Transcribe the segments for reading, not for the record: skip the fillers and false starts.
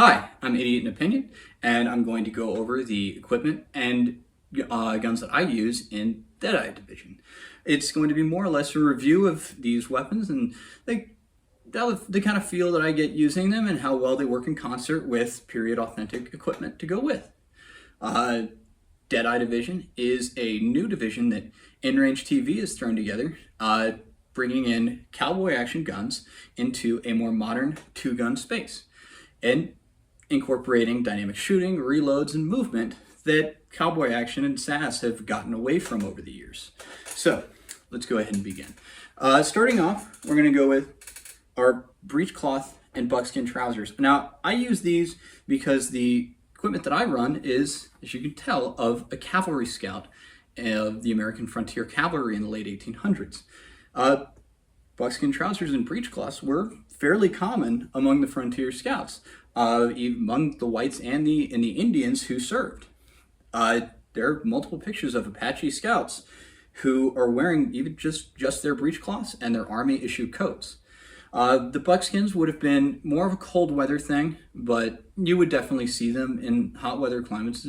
Hi, I'm Idiot in Opinion, and I'm going to go over the equipment and guns that I use in Deadeye Division. It's going to be more or less a review of these weapons and the kind of feel that I get using them and how well they work in concert with period authentic equipment to go with. Uh, Deadeye Division is a new division that InRange TV has thrown together, bringing in cowboy action guns into a more modern two-gun space, and incorporating dynamic shooting, reloads, and movement that cowboy action and SAS have gotten away from over the years. So let's go ahead and begin. Starting off, we're going to go with our breechcloth and buckskin trousers. Now, I use these because the equipment that I run is, as you can tell, of a cavalry scout of the American Frontier Cavalry in the late 1800s. Buckskin trousers and breechcloths were fairly common among the frontier scouts, among the whites and the Indians who served. There are multiple pictures of Apache scouts who are wearing even just their breechcloths and their army-issued coats. The buckskins would have been more of a cold weather thing, but you would definitely see them in hot weather climates,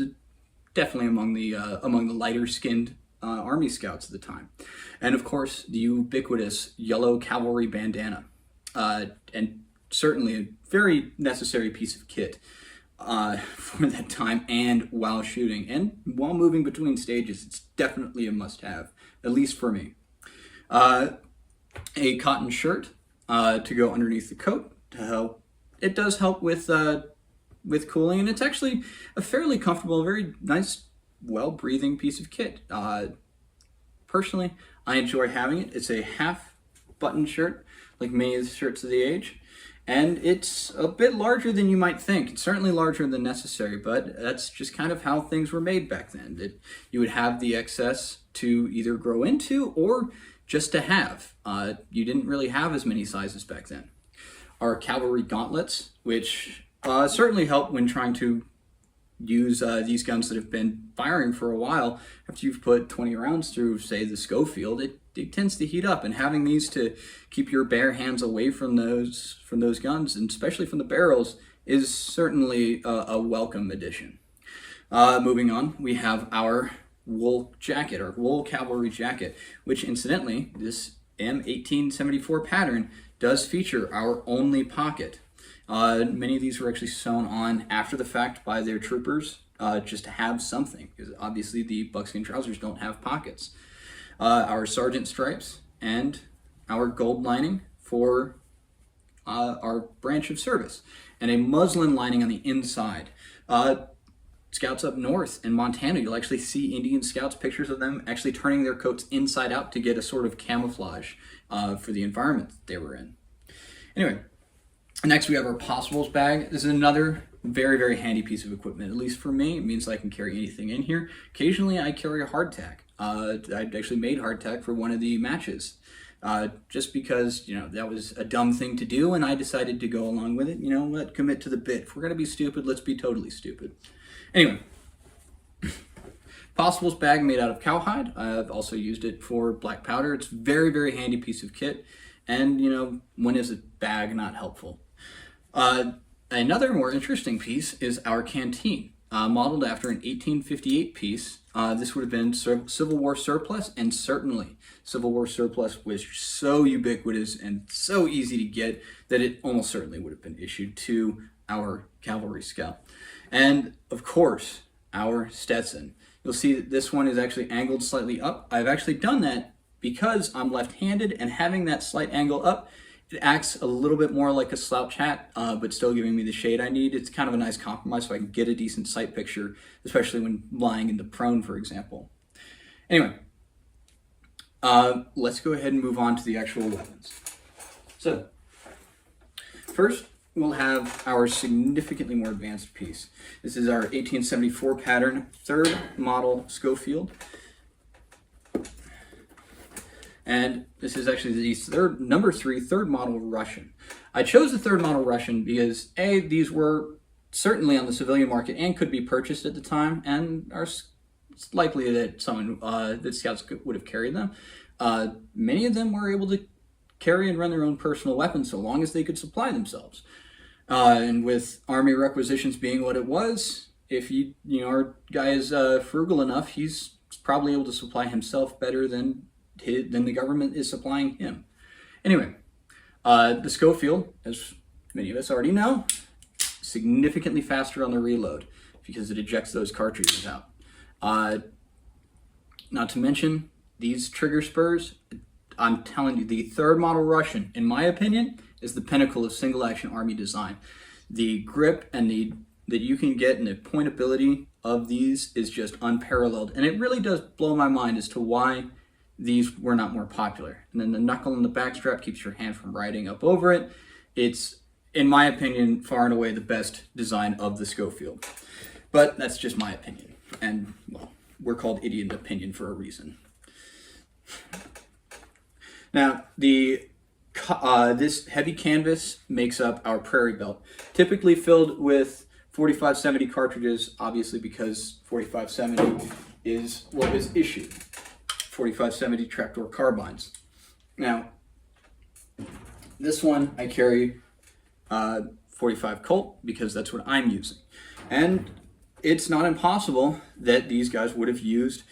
definitely among the lighter-skinned Army scouts at the time. And of course, the ubiquitous yellow cavalry bandana, and certainly a very necessary piece of kit for that time and while shooting and while moving between stages. It's definitely a must-have, at least for me. A cotton shirt to go underneath the coat to help. It does help with cooling, and it's actually a fairly comfortable, very nice, well-breathing piece of kit. Personally, I enjoy having it. It's a half-button shirt, like many of the shirts of the age, and it's a bit larger than you might think. It's certainly larger than necessary, but that's just kind of how things were made back then, that you would have the excess to either grow into or just to have. You didn't really have as many sizes back then. Our cavalry gauntlets, which certainly help when trying to use these guns that have been firing for a while. After you've put 20 rounds through, say, the Schofield, it tends to heat up, and having these to keep your bare hands away from those guns, and especially from the barrels, is certainly a welcome addition. Moving on, we have our wool jacket, our wool cavalry jacket, which incidentally, this M1874 pattern does feature our only pocket. Many of these were actually sewn on after the fact by their troopers, just to have something, because obviously the buckskin trousers don't have pockets. Our sergeant stripes and our gold lining for our branch of service, and a muslin lining on the inside. Scouts up north in Montana, you'll actually see Indian scouts, pictures of them actually turning their coats inside out to get a sort of camouflage for the environment that they were in. Anyway, next we have our possibles bag. This is another very, very handy piece of equipment. At least for me, it means I can carry anything in here. Occasionally I carry a hardtack. I actually made hardtack for one of the matches. Just because, that was a dumb thing to do, and I decided to go along with it. You know what? Commit to the bit. If we're going to be stupid, let's be totally stupid. Anyway, possibles bag made out of cowhide. I've also used it for black powder. It's a very, very handy piece of kit. And, when is a bag not helpful? Another more interesting piece is our canteen, modeled after an 1858 piece. This would have been Civil War surplus, and certainly Civil War surplus was so ubiquitous and so easy to get that it almost certainly would have been issued to our cavalry scout. And of course, our Stetson. You'll see that this one is actually angled slightly up. I've actually done that because I'm left-handed, and having that slight angle up, it acts a little bit more like a slouch hat, but still giving me the shade I need. It's kind of a nice compromise so I can get a decent sight picture, especially when lying in the prone, for example. Anyway, let's go ahead and move on to the actual weapons. So, first, we'll have our significantly more advanced piece. This is our 1874 pattern, 3rd model Schofield. And this is actually the number 3 3rd model Russian. I chose the 3rd model Russian because A, these were certainly on the civilian market and could be purchased at the time, and it's likely that that scouts would have carried them. Many of them were able to carry and run their own personal weapons so long as they could supply themselves. And with army requisitions being what it was, if our guy is frugal enough, he's probably able to supply himself better than the government is supplying him. Anyway, the Schofield, as many of us already know, significantly faster on the reload because it ejects those cartridges out. Not to mention these trigger spurs. I'm telling you, the third model Russian, in my opinion, is the pinnacle of single action army design. The grip and that you can get and the pointability of these is just unparalleled. And it really does blow my mind as to why these were not more popular. And then the knuckle in the backstrap keeps your hand from riding up over it. It's, in my opinion, far and away the best design of the Schofield. But that's just my opinion. And, well, we're called Idiot Opinion for a reason. Now, this heavy canvas makes up our Prairie Belt, typically filled with 4570 cartridges, obviously because 4570 is what was issued. 4570 trapdoor carbines. Now, this one I carry 45 Colt because that's what I'm using. And it's not impossible that these guys would have used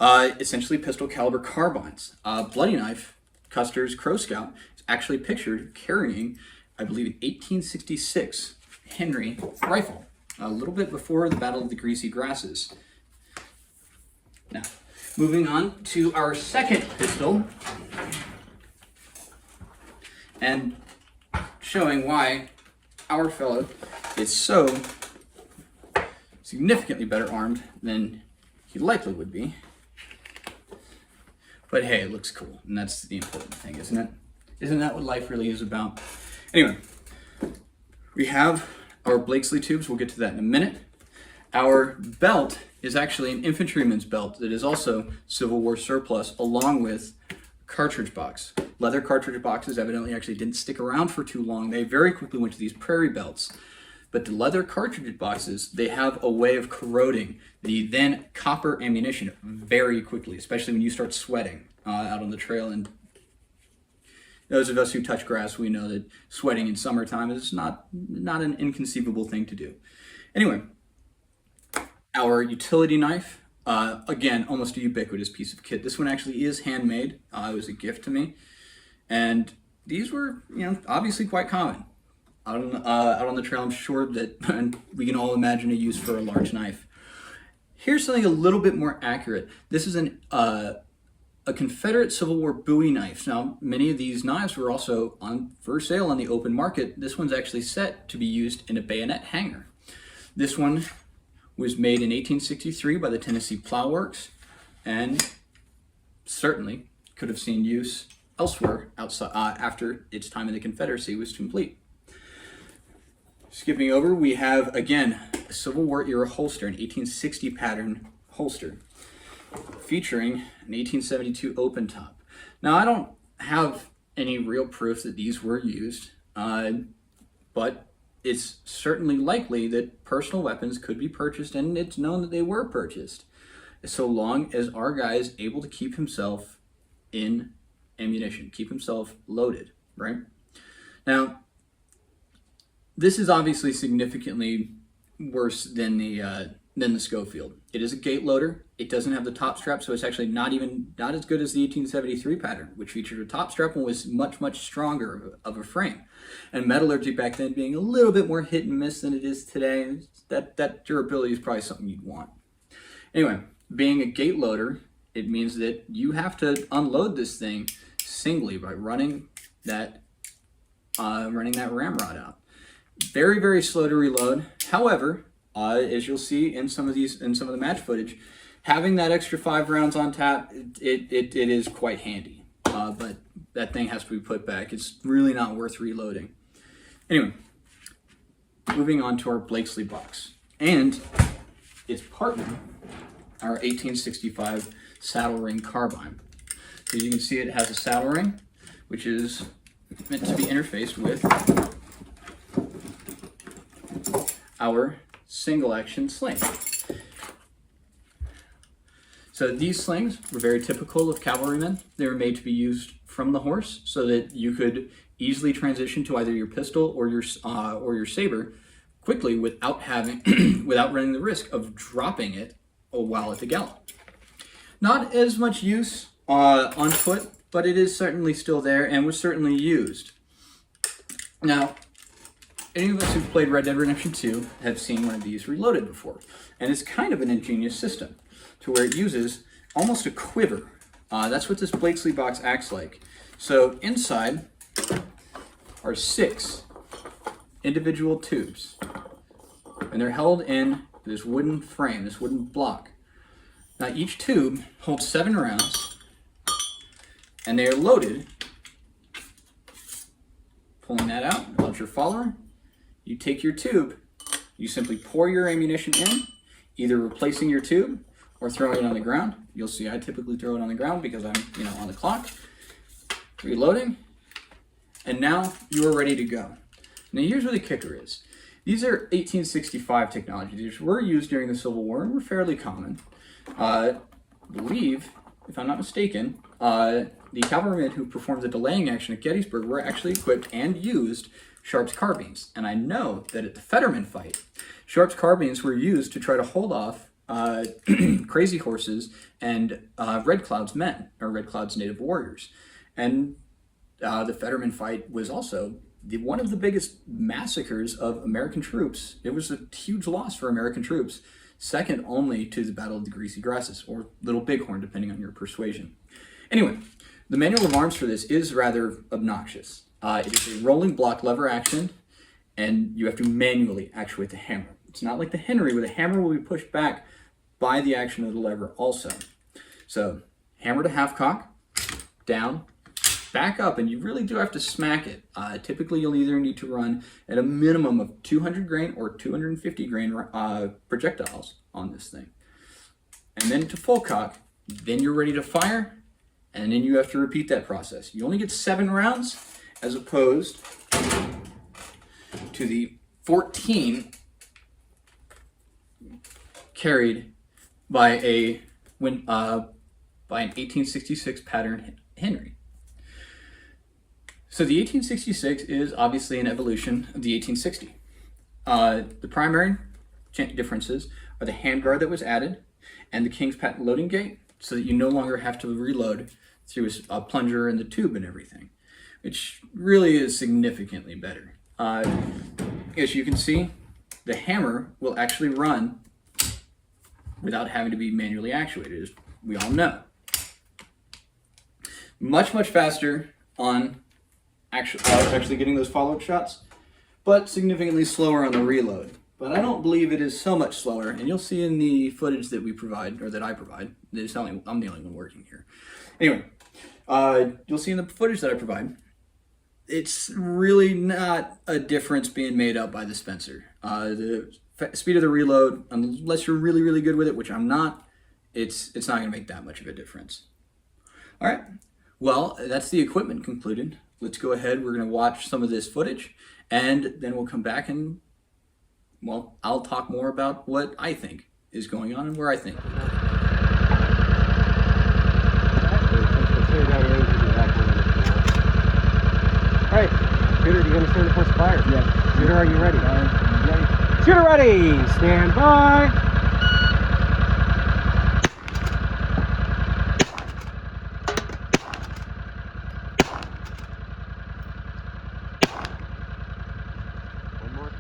essentially pistol caliber carbines. Bloody Knife, Custer's Crow Scout, is actually pictured carrying, I believe, an 1866 Henry rifle, a little bit before the Battle of the Greasy Grasses. Now, moving on to our second pistol, and showing why our fellow is so significantly better armed than he likely would be. But hey, it looks cool, and that's the important thing, isn't it? Isn't that what life really is about? Anyway, we have our Blakesley tubes. We'll get to that in a minute. Our belt is actually an infantryman's belt that is also Civil War surplus, along with cartridge box. Leather cartridge boxes evidently actually didn't stick around for too long. They very quickly went to these Prairie Belts. But the leather cartridge boxes, they have a way of corroding the then copper ammunition very quickly, especially when you start sweating out on the trail. And those of us who touch grass, we know that sweating in summertime is not an inconceivable thing to do. Anyway, our utility knife, again, almost a ubiquitous piece of kit. This one actually is handmade. It was a gift to me. And these were, obviously quite common. Out on the trail, I'm sure that we can all imagine a use for a large knife. Here's something a little bit more accurate. This is a Confederate Civil War Bowie knife. Now, many of these knives were also for sale on the open market. This one's actually set to be used in a bayonet hanger. This one was made in 1863 by the Tennessee Plow Works, and certainly could have seen use elsewhere outside after its time in the Confederacy was complete. Skipping over, we have, again, a Civil War era holster, an 1860 pattern holster, featuring an 1872 open top. Now, I don't have any real proof that these were used, but it's certainly likely that personal weapons could be purchased, and it's known that they were purchased, so long as our guy is able to keep himself in ammunition, keep himself loaded, right? Now, this is obviously significantly worse than the Schofield. It is a gate loader. It doesn't have the top strap, so it's actually not as good as the 1873 pattern, which featured a top strap and was much stronger of a frame. And metallurgy back then being a little bit more hit and miss than it is today, that durability is probably something you'd want. Anyway, being a gate loader, it means that you have to unload this thing singly by running that ramrod out. Very slow to reload. However, as you'll see in some of the match footage, having that extra 5 rounds on tap, it is quite handy. But that thing has to be put back. It's really not worth reloading. Anyway, moving on to our Blakesley box and its partner, our 1865 saddle ring carbine. So you can see it has a saddle ring, which is meant to be interfaced with our single action sling. So these slings were very typical of cavalrymen. They were made to be used from the horse so that you could easily transition to either your pistol or your saber quickly without having without running the risk of dropping it while at the gallop. Not as much use on foot, but it is certainly still there and was certainly used. Now, any of us who've played Red Dead Redemption 2 have seen one of these reloaded before, and it's kind of an ingenious system to where it uses almost a quiver. That's what this blade sleeve box acts like. So inside are 6 individual tubes, and they're held in this wooden frame, this wooden block. Now each tube holds 7 rounds, and they are loaded. Pulling that out, about your follower, you take your tube, you simply pour your ammunition in, either replacing your tube or throwing it on the ground. You'll see I typically throw it on the ground because I'm on the clock. Reloading, and now you are ready to go. Now here's where the kicker is. These are 1865 technologies. These were used during the Civil War and were fairly common. I believe, if I'm not mistaken, the cavalrymen who performed the delaying action at Gettysburg were actually equipped and used Sharp's carbines. And I know that at the Fetterman fight, Sharp's carbines were used to try to hold off Crazy Horse's and Red Cloud's men, or Red Cloud's native warriors. And the Fetterman fight was also one of the biggest massacres of American troops. It was a huge loss for American troops, second only to the Battle of the Greasy Grasses, or Little Bighorn, depending on your persuasion. Anyway, the manual of arms for this is rather obnoxious. It is a rolling block lever action, and you have to manually actuate the hammer. It's not like the Henry, where the hammer will be pushed back by the action of the lever also. So, hammer to half cock, down, back up, and you really do have to smack it. Typically, you'll either need to run at a minimum of 200 grain or 250 grain projectiles on this thing. And then to full cock, then you're ready to fire, and then you have to repeat that process. You only get 7 rounds as opposed to the 14 carried by an 1866 pattern Henry. So the 1866 is obviously an evolution of the 1860. The primary differences are the handguard that was added and the King's patent loading gate, so that you no longer have to reload through a plunger and the tube and everything, which really is significantly better. As you can see, the hammer will actually run without having to be manually actuated, as we all know. Much faster on actually getting those follow-up shots, but significantly slower on the reload. But I don't believe it is so much slower, and you'll see in the footage that we provide, or that I provide, I'm the only one working here. Anyway, you'll see in the footage that I provide, it's really not a difference being made up by the Spencer. The speed of the reload, unless you're really good with it, which I'm not, it's not going to make that much of a difference. All right, well, that's the equipment concluded. Let's go ahead, we're going to watch some of this footage, and then we'll come back and, well, I'll talk more about what I think is going on and where I think. Alright, Shooter, do you understand the first fire? Yeah. Shooter, are you ready? I'm ready. Shooter ready! Stand by! One more.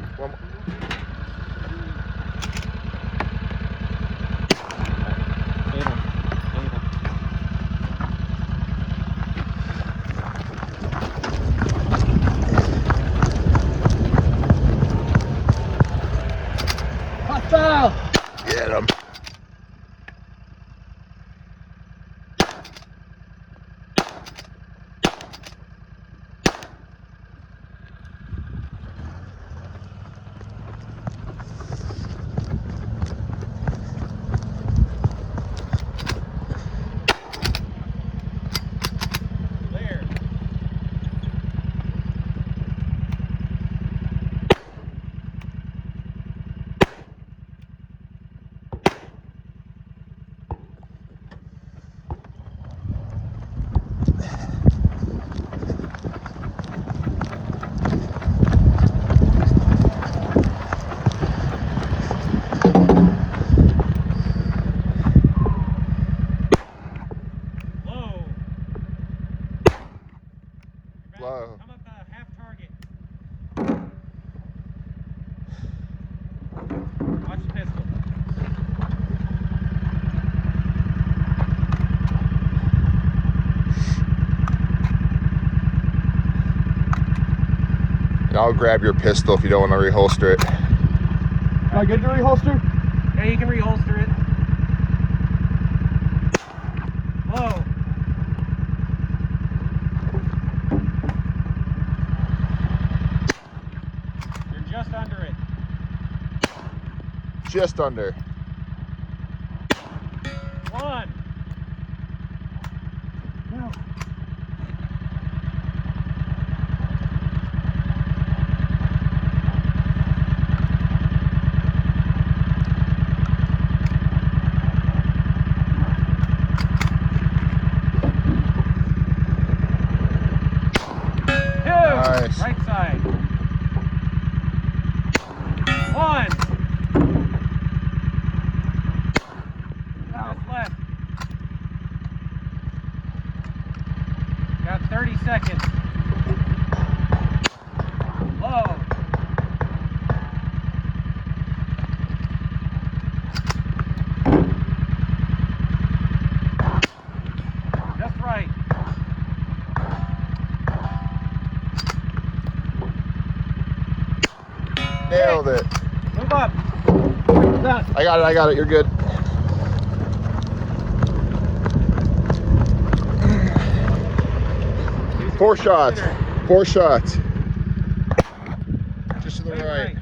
Hostile! Get him! Watch the pistol. And I'll grab your pistol if you don't want to reholster it. Am I good to reholster? Yeah, you can reholster it. Whoa. You're just under it. Just under. 1. No. Nice. Right side. 1. Just left. Got 30 seconds. Low. Just right. Nailed it. Move up. I got it, you're good. Four shots. Just to the right.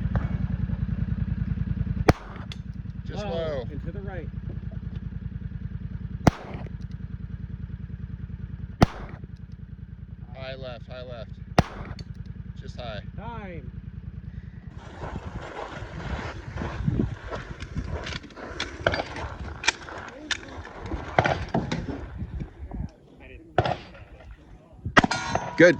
Just low. And to the right. High left. Just high. Time. Good.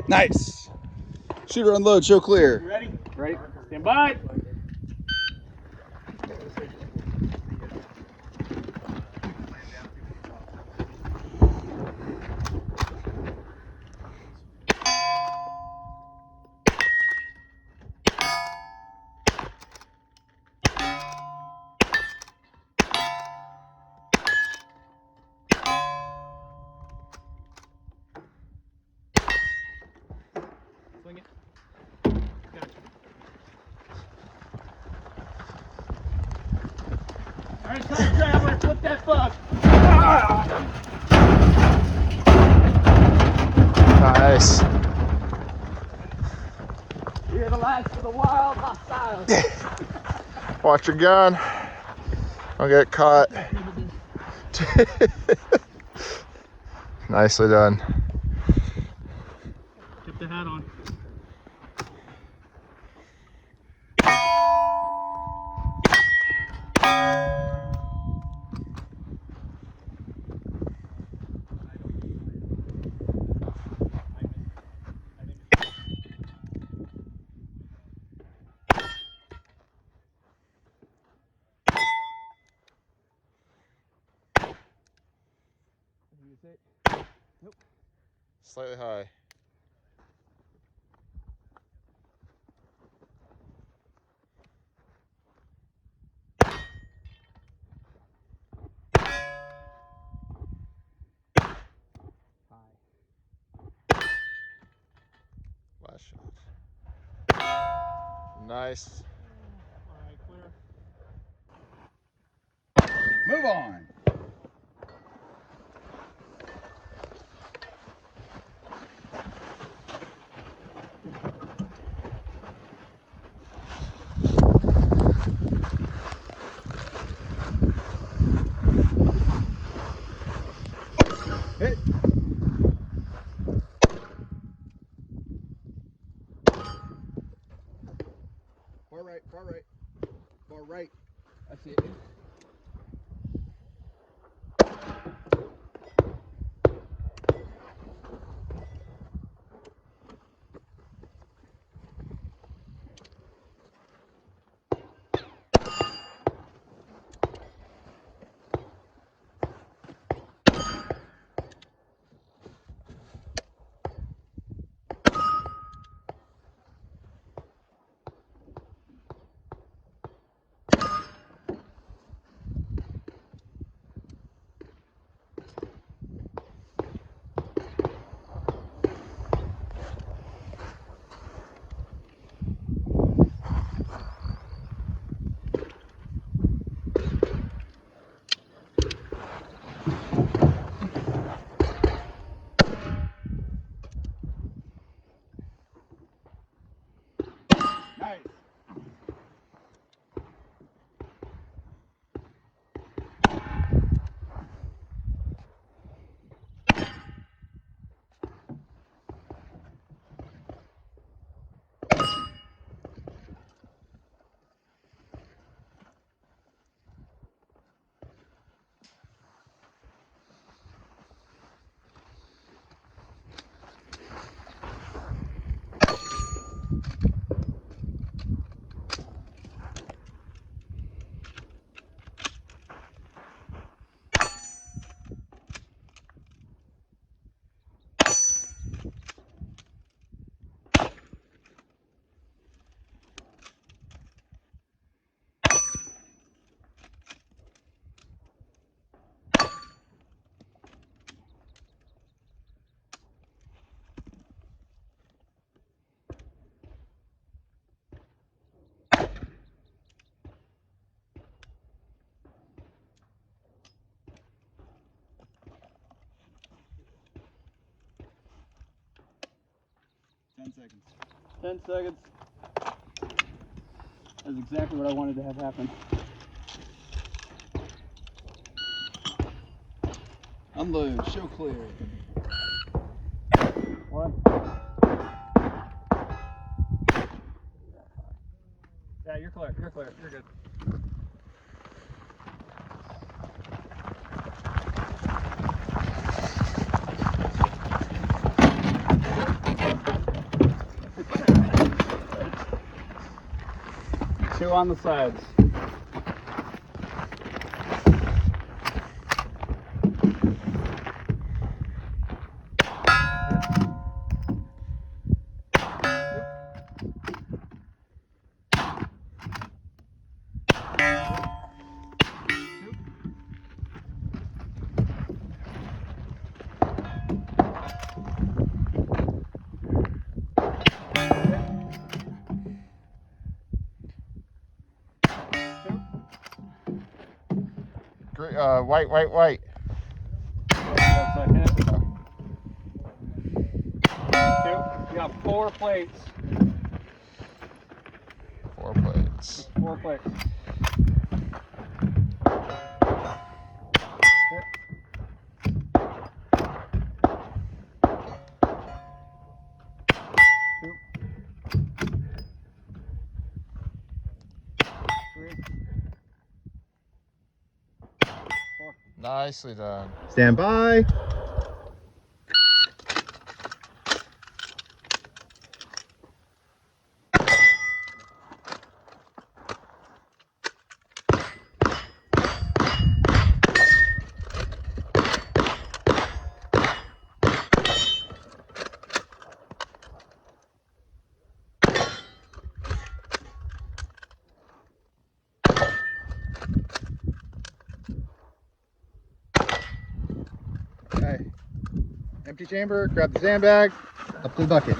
Nice. Shooter unload, show clear. You ready? Ready. Stand by. Swing it. Gotcha. All right, time, Cavalry. Flip that fuck. Nice. You're the last of the wild hostiles. Watch your gun. Don't get caught. Nicely done. Get the hat on. it. Nope. Slightly high. High. Last shot. Nice. All right, clear. Move on. Hit. Far right, far right, far right. That's it. Nice. Seconds. 10 seconds. That's exactly what I wanted to have happen. Unload, show clear. One. Yeah, you're clear, you're clear, you're good. Two on the sides. Great. White, white, white. That's a hit. Two. You got 4 plates. 4 plates. 4 plates. Hit. Two. 3. 4. Nicely done. Stand by. Empty chamber, grab the sandbag, up to the bucket.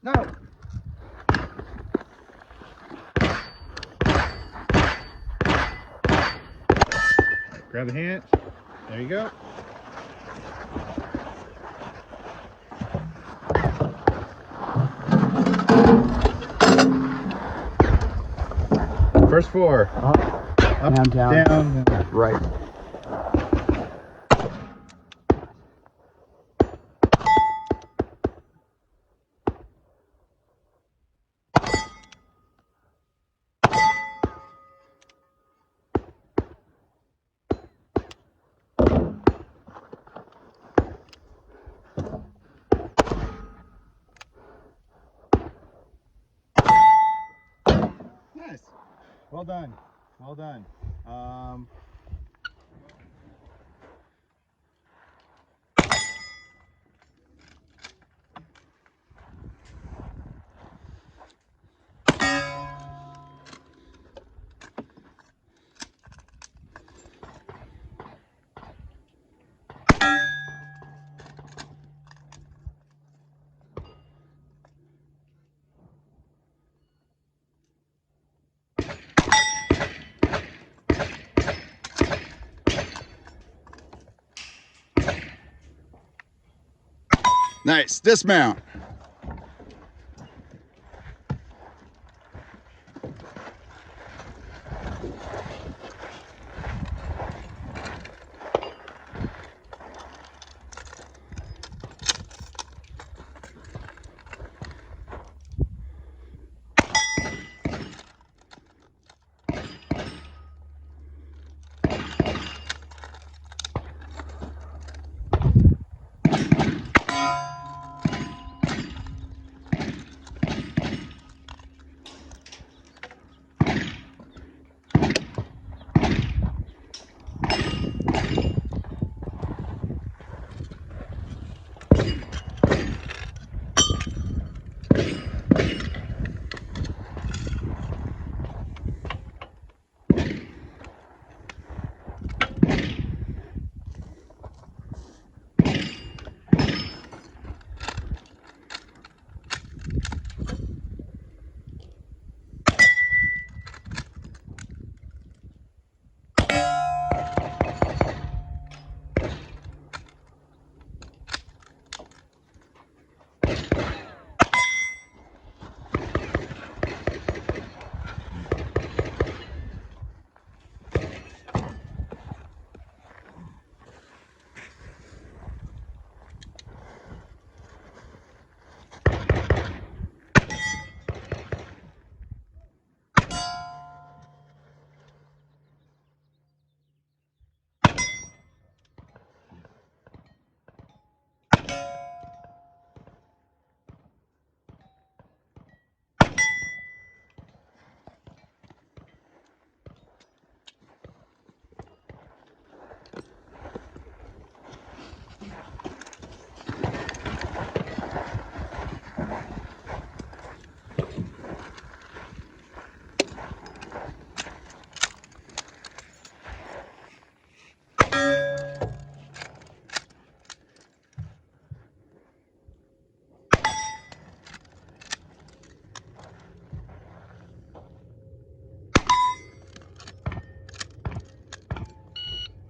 No. Grab the hand. There you go. First 4. Up, down, Right. Nice. Well done. Well done. Nice. Dismount.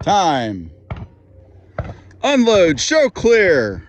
Time. Unload, show clear.